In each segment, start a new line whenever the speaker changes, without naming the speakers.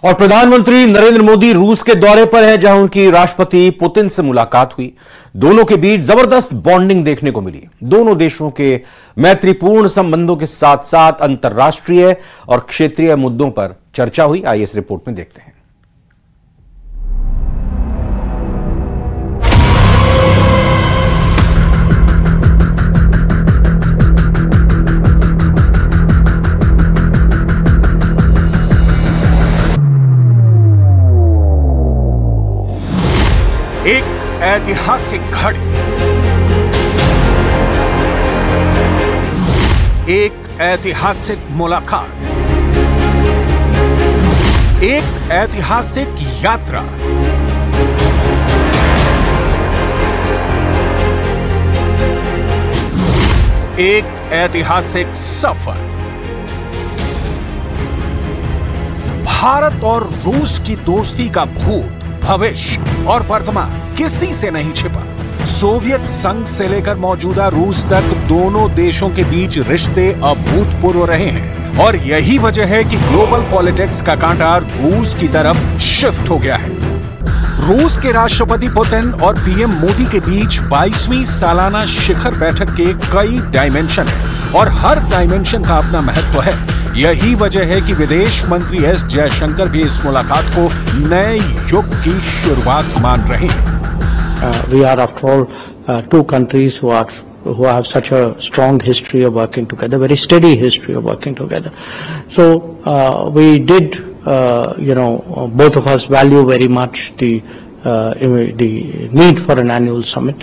और प्रधानमंत्री नरेंद्र मोदी रूस के दौरे पर हैं, जहां उनकी राष्ट्रपति पुतिन से मुलाकात हुई। दोनों के बीच जबरदस्त बॉन्डिंग देखने को मिली। दोनों देशों के मैत्रीपूर्ण संबंधों के साथ साथ अंतर्राष्ट्रीय और क्षेत्रीय मुद्दों पर चर्चा हुई। आइए इस रिपोर्ट में देखते हैं।
एक ऐतिहासिक घड़ी, एक ऐतिहासिक मुलाकात, एक ऐतिहासिक यात्रा, एक ऐतिहासिक सफर। भारत और रूस की दोस्ती का भूत, भविष्य और वर्तमान किसी से नहीं छिपा। सोवियत संघ से लेकर मौजूदा रूस तक दोनों देशों के बीच रिश्ते अभूतपूर्व रहे हैं और यही वजह है कि ग्लोबल पॉलिटिक्स का कांटा रूस की तरफ शिफ्ट हो गया है। रूस के राष्ट्रपति पुतिन और पीएम मोदी के बीच 22वीं सालाना शिखर बैठक के कई डायमेंशन हैं और हर डायमेंशन का अपना महत्व है। यही वजह है कि विदेश मंत्री एस जयशंकर भी इस मुलाकात को नए युग की शुरुआत मान रहे हैं।
We are after all two countries who have such a strong history of working together, very steady history of working together. So we did, both of us value very much the need for an annual summit.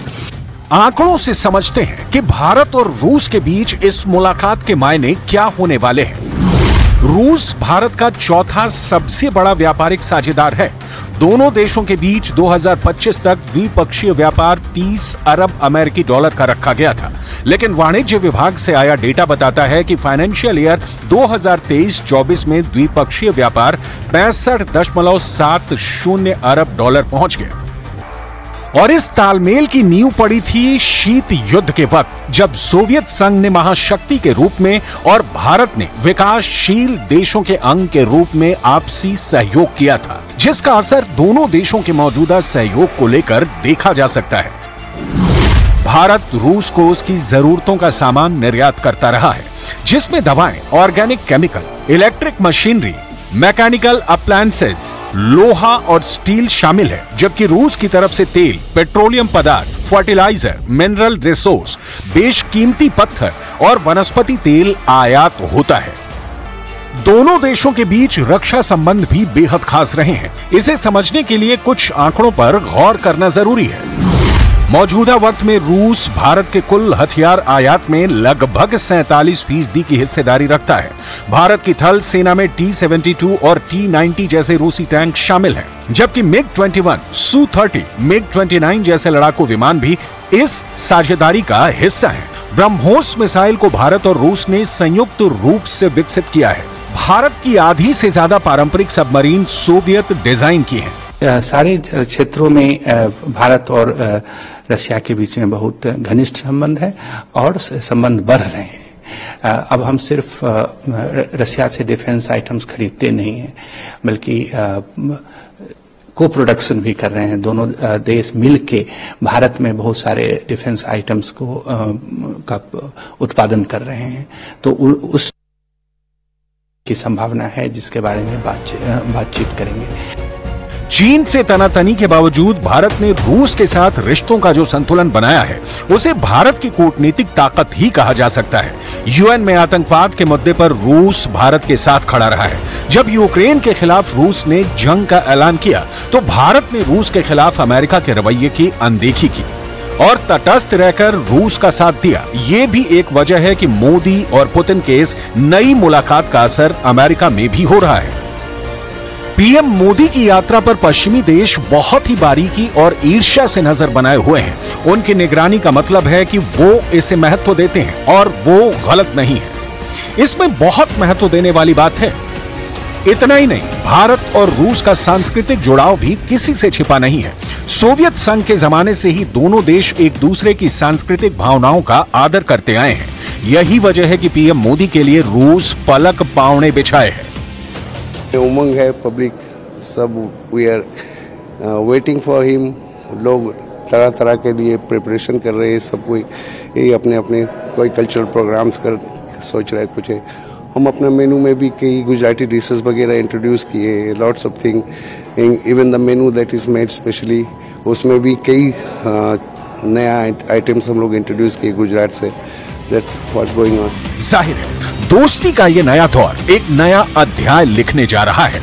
आंकड़ों से समझते हैं कि भारत और रूस के बीच इस मुलाकात के मायने क्या होने वाले हैं। रूस भारत का चौथा सबसे बड़ा व्यापारिक साझेदार है। दोनों देशों के बीच 2025 तक द्विपक्षीय व्यापार 30 अरब अमेरिकी डॉलर का रखा गया था, लेकिन वाणिज्य विभाग से आया डेटा बताता है कि फाइनेंशियल ईयर 2023-24 में द्विपक्षीय व्यापार 65.70 अरब डॉलर पहुंच गया। और इस तालमेल की नींव पड़ी थी शीत युद्ध के वक्त, जब सोवियत संघ ने महाशक्ति के रूप में और भारत ने विकासशील देशों के अंग के रूप में आपसी सहयोग किया था, जिसका असर दोनों देशों के मौजूदा सहयोग को लेकर देखा जा सकता है। भारत रूस को उसकी जरूरतों का सामान निर्यात करता रहा है, जिसमें दवाएं, organic chemical, electric machinery, mechanical appliances, लोहा और स्टील शामिल है, जबकि रूस की तरफ से तेल, पेट्रोलियम पदार्थ, फर्टिलाइजर, मिनरल रिसोर्स, बेशकीमती पत्थर और वनस्पति तेल आयात होता है। दोनों देशों के बीच रक्षा संबंध भी बेहद खास रहे हैं। इसे समझने के लिए कुछ आंकड़ों पर गौर करना जरूरी है। मौजूदा वक्त में रूस भारत के कुल हथियार आयात में लगभग 47% की हिस्सेदारी रखता है। भारत की थल सेना में T-72 और T-90 जैसे रूसी टैंक शामिल हैं, जबकि MiG-21, Su-30, MiG-29 जैसे लड़ाकू विमान भी इस साझेदारी का हिस्सा हैं। ब्रह्मोस मिसाइल को भारत और रूस ने संयुक्त रूप से विकसित किया है। भारत की आधी से ज्यादा पारंपरिक सबमरीन सोवियत डिजाइन की हैं।
सारे क्षेत्रों में भारत और रशिया के बीच में बहुत घनिष्ठ संबंध है और संबंध बढ़ रहे हैं। अब हम सिर्फ रशिया से डिफेंस आइटम्स खरीदते नहीं हैं, बल्कि को प्रोडक्शन भी कर रहे हैं। दोनों देश मिलके भारत में बहुत सारे डिफेंस आइटम्स का उत्पादन कर रहे हैं। तो उस की संभावना है, जिसके बारे में बातचीत करेंगे।
चीन से तनातनी के बावजूद भारत ने रूस के साथ रिश्तों का जो संतुलन बनाया है, उसे भारत की कूटनीतिक ताकत ही कहा जा सकता है। यूएन में आतंकवाद के मुद्दे पर रूस भारत के साथ खड़ा रहा है। जब यूक्रेन के खिलाफ रूस ने जंग का ऐलान किया, तो भारत ने रूस के खिलाफ अमेरिका के रवैये की अनदेखी की और तटस्थ रहकर रूस का साथ दिया। ये भी एक वजह है कि मोदी और पुतिन के इस नई मुलाकात का असर अमेरिका में भी हो रहा है। पीएम मोदी की यात्रा पर पश्चिमी देश बहुत ही बारीकी और ईर्ष्या से नजर बनाए हुए हैं। उनकी निगरानी का मतलब है कि वो इसे महत्व देते हैं और वो गलत नहीं है। इसमें बहुत महत्व देने वाली बात है। इतना ही नहीं, भारत और रूस का सांस्कृतिक जुड़ाव भी किसी से छिपा नहीं है। सोवियत संघ के जमाने से ही दोनों देश एक दूसरे की सांस्कृतिक भावनाओं का आदर करते आए हैं। यही वजह है कि पीएम मोदी के लिए रूस पलक पावने बिछाए है।
उमंग है पब्लिक सब, we are waiting for him. लोग तरह तरह के लिए प्रिपरेशन कर रहे हैं, सब कोई ये अपने अपने कोई कल्चरल प्रोग्राम्स कर सोच रहा है कुछ है। हम अपने मेनू में भी कई गुजराती डिशेस वगैरह इंट्रोड्यूस किए, lots of thing, even the menu that is made specially, उसमें भी कई नया आइटम्स हम लोग इंट्रोड्यूस किए गुजरात से। That's what's going on.
जाहिर है दोस्ती का ये नया दौर एक नया अध्याय लिखने जा रहा है।